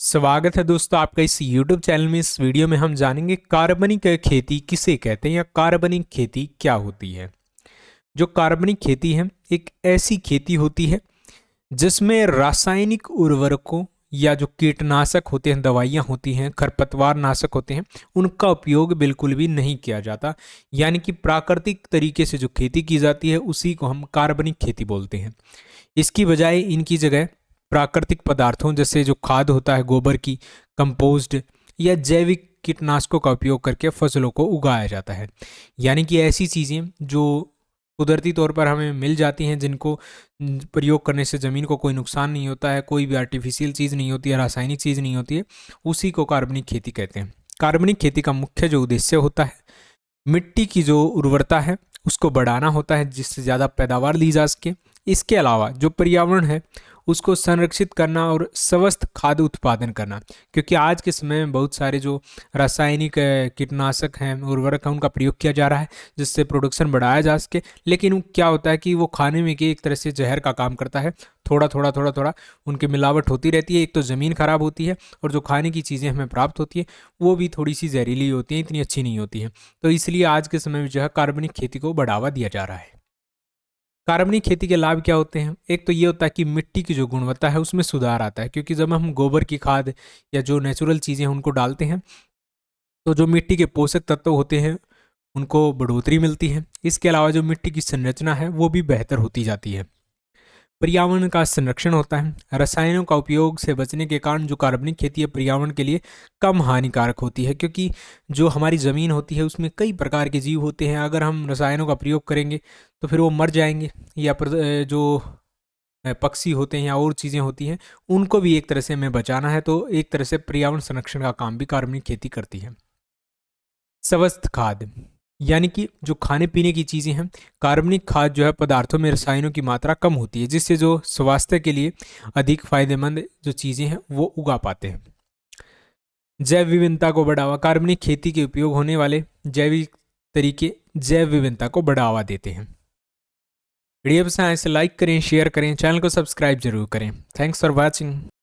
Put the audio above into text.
स्वागत है दोस्तों आपका इस YouTube चैनल में। इस वीडियो में हम जानेंगे कार्बनिक खेती किसे कहते हैं या कार्बनिक खेती क्या होती है। जो कार्बनिक खेती है एक ऐसी खेती होती है जिसमें रासायनिक उर्वरकों या जो कीटनाशक होते हैं, दवाइयाँ होती हैं, खरपतवार नाशक होते हैं, उनका उपयोग बिल्कुल भी नहीं किया जाता। यानी कि प्राकृतिक तरीके से जो खेती की जाती है उसी को हम कार्बनिक खेती बोलते हैं। इसकी बजाय इनकी जगह प्राकृतिक पदार्थों जैसे जो खाद होता है गोबर की, कंपोस्ट या जैविक कीटनाशकों का उपयोग करके फसलों को उगाया जाता है। यानी कि ऐसी चीज़ें जो कुदरती तौर पर हमें मिल जाती हैं, जिनको प्रयोग करने से ज़मीन को कोई नुकसान नहीं होता है, कोई भी आर्टिफिशियल चीज़ नहीं होती है, रासायनिक चीज़ नहीं होती है, उसी को कार्बनिक खेती कहते हैं। कार्बनिक खेती का मुख्य जो उद्देश्य होता है मिट्टी की जो उर्वरता है उसको बढ़ाना होता है, जिससे ज़्यादा पैदावार ली जा सके। इसके अलावा जो पर्यावरण है उसको संरक्षित करना और स्वस्थ खाद्य उत्पादन करना, क्योंकि आज के समय में बहुत सारे जो रासायनिक कीटनाशक हैं, उर्वरक हैं, उनका प्रयोग किया जा रहा है जिससे प्रोडक्शन बढ़ाया जा सके। लेकिन क्या होता है कि वो खाने में कि एक तरह से जहर का काम करता है। थोड़ा थोड़ा उनकी मिलावट होती रहती है। एक तो ज़मीन खराब होती है और जो खाने की चीज़ें हमें प्राप्त होती है वो भी थोड़ी सी जहरीली होती हैं, इतनी अच्छी नहीं होती हैं। तो इसलिए आज के समय में जो है कार्बनिक खेती को बढ़ावा दिया जा रहा है। कार्बनिक खेती के लाभ क्या होते हैं? एक तो ये होता है कि मिट्टी की जो गुणवत्ता है उसमें सुधार आता है, क्योंकि जब हम गोबर की खाद या जो नेचुरल चीज़ें हैं उनको डालते हैं तो जो मिट्टी के पोषक तत्व होते हैं उनको बढ़ोतरी मिलती है। इसके अलावा जो मिट्टी की संरचना है वो भी बेहतर होती जाती है। पर्यावरण का संरक्षण होता है। रसायनों का उपयोग से बचने के कारण जो कार्बनिक खेती है पर्यावरण के लिए कम हानिकारक होती है, क्योंकि जो हमारी ज़मीन होती है उसमें कई प्रकार के जीव होते हैं। अगर हम रसायनों का प्रयोग करेंगे तो फिर वो मर जाएंगे, या जो पक्षी होते हैं या और चीज़ें होती हैं उनको भी एक तरह से हमें बचाना है। तो एक तरह से पर्यावरण संरक्षण का काम भी कार्बनिक खेती करती है। स्वस्थ खाद यानी कि जो खाने पीने की चीज़ें हैं, कार्बनिक खाद जो है पदार्थों में रसायनों की मात्रा कम होती है, जिससे जो स्वास्थ्य के लिए अधिक फायदेमंद जो चीज़ें हैं वो उगा पाते हैं। जैव विविधता को बढ़ावा, कार्बनिक खेती के उपयोग होने वाले जैविक तरीके जैव विविधता को बढ़ावा देते हैं। वीडियो पसंद आए तो लाइक करें, शेयर करें, चैनल को सब्सक्राइब जरूर करें। Thanks for watching.